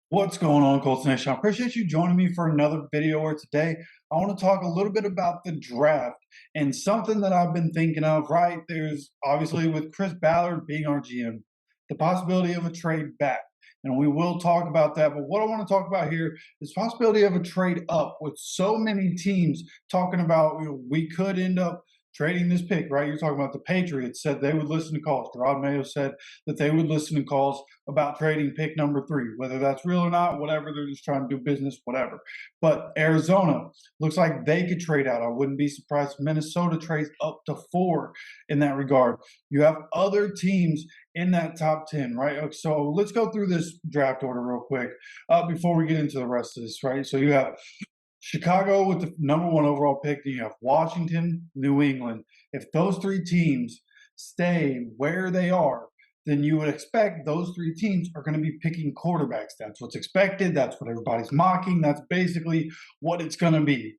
What's going on, Colts Nation? I appreciate you joining me for another video where today I want to talk a little bit about the draft and something that I've been thinking of, right? There's obviously with Chris Ballard being our GM, the possibility of a trade back. And we will talk about that. But what I want to talk about here is possibility of a trade up with so many teams talking about we could end up trading this pick, right? You're talking about the Patriots said they would listen to calls. Gerard Mayo said that they would listen to calls about trading pick number 3, whether that's real or not, whatever. They're just trying to do business, whatever. But Arizona looks like they could trade out. I wouldn't be surprised if Minnesota trades up to 4 in that regard. You have other teams in that top 10, right? So let's go through this draft order real quick before we get into the rest of this, right? So you have Chicago with the number 1 overall pick. Then you have Washington, New England. If those 3 teams stay where they are, then you would expect those 3 teams are going to be picking quarterbacks. That's what's expected. That's what everybody's mocking. That's basically what it's going to be.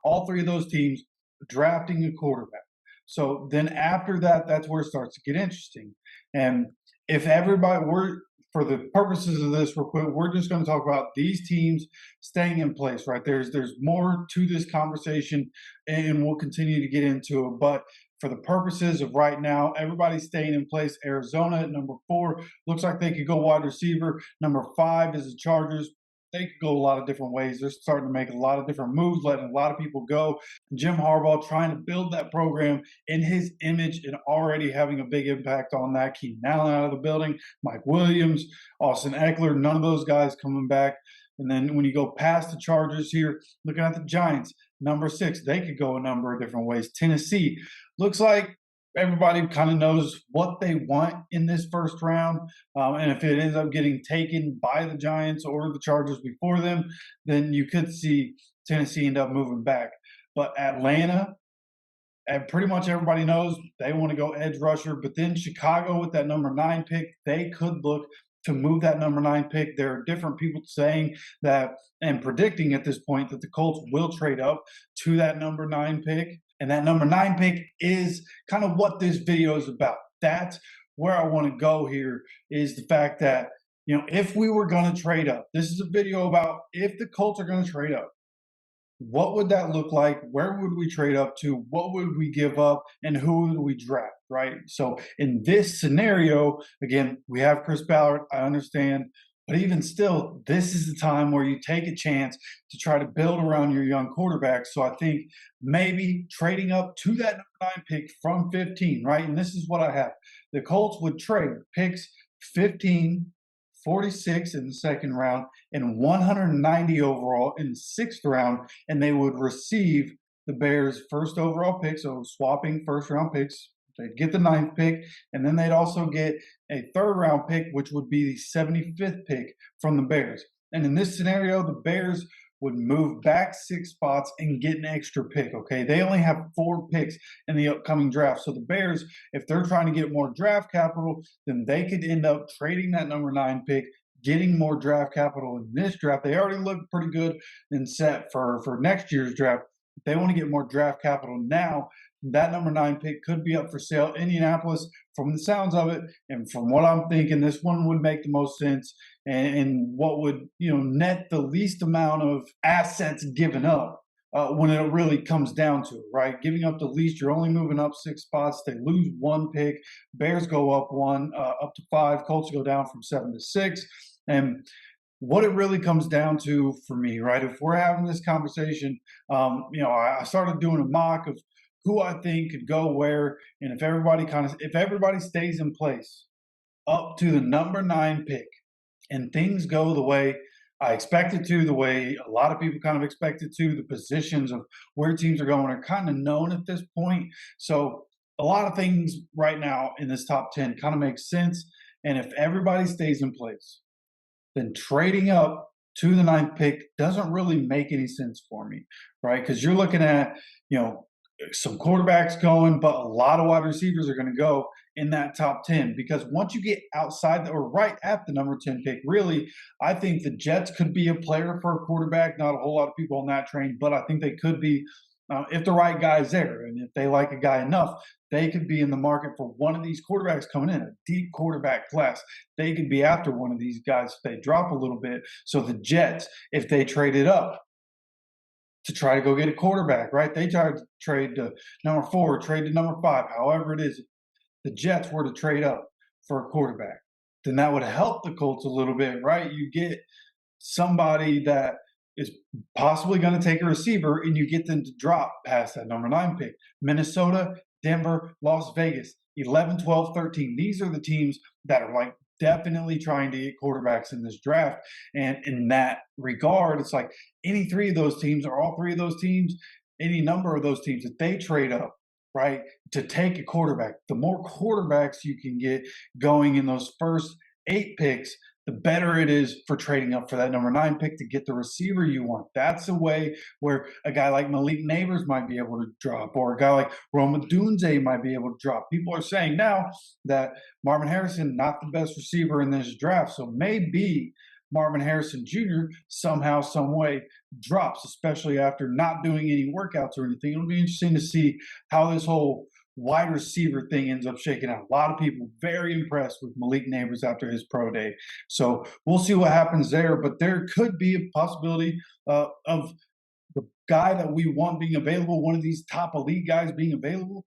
All 3 of those teams, drafting a quarterback. So then after that, that's where it starts to get interesting. And if for the purposes of this real quick, we're just going to talk about these teams staying in place, right? There's more to this conversation, and we'll continue to get into it. But for the purposes of right now, everybody's staying in place. Arizona at number 4 looks like they could go wide receiver. Number 5 is the Chargers. They could go a lot of different ways. They're starting to make a lot of different moves, letting a lot of people go. Jim Harbaugh trying to build that program in his image and already having a big impact on that. Keenan Allen out of the building, Mike Williams, Austin Eckler, none of those guys coming back. And then when you go past the Chargers here, looking at the Giants, number 6, they could go a number of different ways. Tennessee looks like everybody kind of knows what they want in this first round. And if it ends up getting taken by the Giants or the Chargers before them, then you could see Tennessee end up moving back. But Atlanta, and pretty much everybody knows they want to go edge rusher. But then Chicago with that number 9 pick, they could look to move that number 9 pick. There are different people saying that and predicting at this point that the Colts will trade up to that number 9 pick. And that number 9 pick is kind of what this video is about. That's where I want to go here, is the fact that, if we were going to trade up, this is a video about if the Colts are going to trade up, what would that look like? Where would we trade up to? What would we give up? And who would we draft, right? So in this scenario, again, we have Chris Ballard. I understand. But even still, this is the time where you take a chance to try to build around your young quarterback. So I think maybe trading up to that number 9 pick from 15, right? And this is what I have. The Colts would trade picks 15, 46 in the second round, and 190 overall in the 6th round, and they would receive the Bears' first overall pick, so swapping first round picks. They'd get the 9th pick, and then they'd also get a 3rd round pick, which would be the 75th pick from the Bears. And in this scenario, the Bears would move back 6 spots and get an extra pick, okay? They only have 4 picks in the upcoming draft. So the Bears, if they're trying to get more draft capital, then they could end up trading that number 9 pick, getting more draft capital in this draft. They already look pretty good and set for next year's draft. If they want to get more draft capital now, that number 9 pick could be up for sale. Indianapolis, from the sounds of it, and from what I'm thinking, this one would make the most sense and what would net the least amount of assets given up when it really comes down to it, right? Giving up the least, you're only moving up 6 spots. They lose 1 pick. Bears go up 1, up to 5. Colts go down from 7 to 6. And what it really comes down to for me, right? If we're having this conversation, I started doing a mock of who I think could go where, and if everybody stays in place up to the number 9 pick, and things go the way I expect it to, the way a lot of people kind of expect it to, the positions of where teams are going are kind of known at this point. So a lot of things right now in this top 10 kind of makes sense. And if everybody stays in place, then trading up to the 9th pick doesn't really make any sense for me, right? Because you're looking at, some quarterbacks going, but a lot of wide receivers are going to go in that top 10, because once you get outside or right at the number 10 pick, really, I think the Jets could be a player for a quarterback. Not a whole lot of people on that train, but I think they could be. if the right guy's there. And if they like a guy enough, they could be in the market for one of these quarterbacks coming in, a deep quarterback class. They could be after one of these guys if they drop a little bit. So the Jets, if they traded up to try to go get a quarterback, right? They tried to trade to number 4, trade to number 5, however it is. The Jets were to trade up for a quarterback, then that would help the Colts a little bit, right? You get somebody that is possibly going to take a receiver and you get them to drop past that number 9 pick. Minnesota, Denver, Las Vegas, 11, 12, 13. These are the teams that are like definitely trying to get quarterbacks in this draft. And in that regard, it's like any three of those teams or all three of those teams, any number of those teams that they trade up, right, to take a quarterback. The more quarterbacks you can get going in those first 8 picks, the better it is for trading up for that number 9 pick to get the receiver you want. That's a way where a guy like Malik Neighbors might be able to drop, or a guy like Roma Dunze might be able to drop. People are saying now that Marvin Harrison, not the best receiver in this draft, so maybe Marvin Harrison Jr. somehow, some way drops, especially after not doing any workouts or anything. It'll be interesting to see how this whole wide receiver thing ends up shaking out. A lot of people very impressed with Malik Neighbors after his pro day. So we'll see what happens there. But there could be a possibility of the guy that we want being available, one of these top elite guys being available.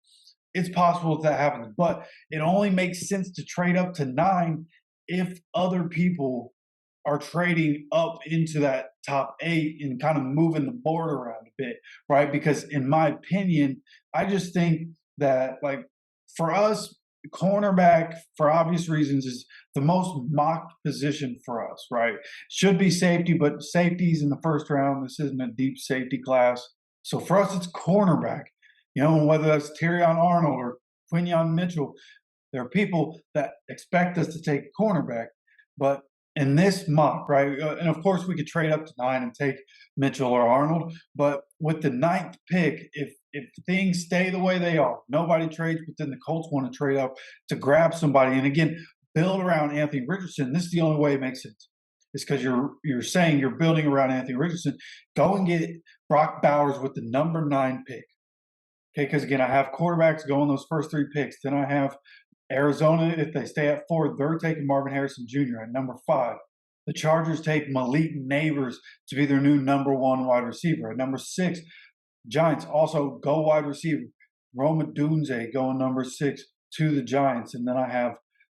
It's possible that happens, but it only makes sense to trade up to 9 if other people are trading up into that top 8 and kind of moving the board around a bit, right? Because in my opinion, I just think that, like, for us, cornerback, for obvious reasons, is the most mocked position for us, right? Should be safety, but safety's in the first round. This isn't a deep safety class. So for us, it's cornerback. You know, whether that's Terrion Arnold or Quinyon Mitchell, there are people that expect us to take a cornerback, but in this mock, right? And of course, we could trade up to 9 and take Mitchell or Arnold. But with the 9th pick, if things stay the way they are, nobody trades, but then the Colts want to trade up to grab somebody, and again, build around Anthony Richardson. This is the only way it makes sense. It's because you're saying you're building around Anthony Richardson. Go and get Brock Bowers with the number 9 pick. Okay, because again, I have quarterbacks going those first 3 picks. Then I have Arizona, if they stay at 4, they're taking Marvin Harrison Jr. at number 5. The Chargers take Malik Neighbors to be their new number 1 wide receiver. At number 6, Giants also go wide receiver. Roma Dunze going number 6 to the Giants. And then I have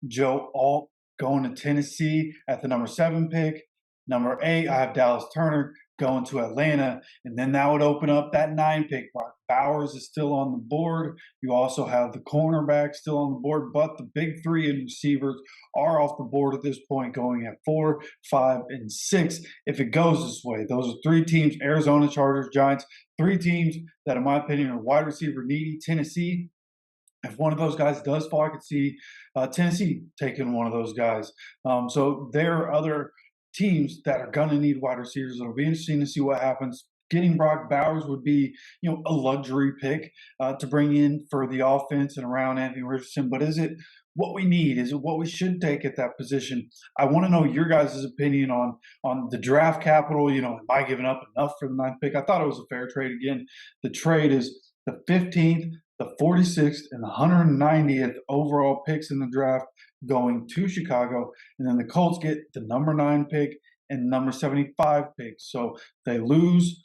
Joe Alt going to Tennessee at the number 7 pick. Number 8, I have Dallas Turner going to Atlanta, and then that would open up that 9 pick. Brock Bowers is still on the board. You also have the cornerback still on the board, but the big 3 in receivers are off the board at this point, going at 4, 5, and 6. If it goes this way, those are 3 teams: Arizona, Chargers, Giants. 3 teams that, in my opinion, are wide receiver needy. Tennessee, if one of those guys does fall, I could see Tennessee taking one of those guys. So there are other teams that are going to need wide receivers. It'll be interesting to see what happens. Getting Brock Bowers would be, you know, a luxury pick to bring in for the offense and around Anthony Richardson. But is it what we need? Is it what we should take at that position? I want to know your guys' opinion on the draft capital. You know, am I giving up enough for the 9th pick? I thought it was a fair trade. Again, the trade is the 15th, the 46th, and the 190th overall picks in the draft going to Chicago. And then the Colts get the number 9 pick and number 75 pick. So they lose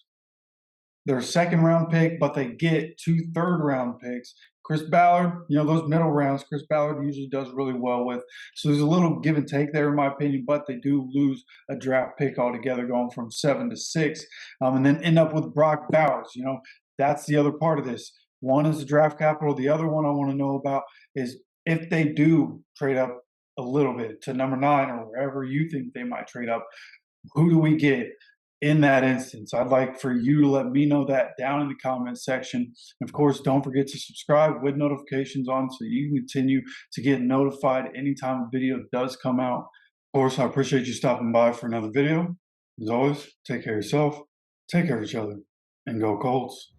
their 2nd round pick, but they get 2 third-round picks. Chris Ballard, you know, those middle rounds, Chris Ballard usually does really well with. So there's a little give and take there, in my opinion, but they do lose a draft pick altogether, going from 7 to 6, and then end up with Brock Bowers. You know, that's the other part of this. One is the draft capital. The other one I want to know about is if they do trade up a little bit to number 9 or wherever you think they might trade up, who do we get in that instance? I'd like for you to let me know that down in the comment section. And of course, don't forget to subscribe with notifications on so you can continue to get notified anytime a video does come out. Of course, I appreciate you stopping by for another video. As always, take care of yourself, take care of each other, and go Colts.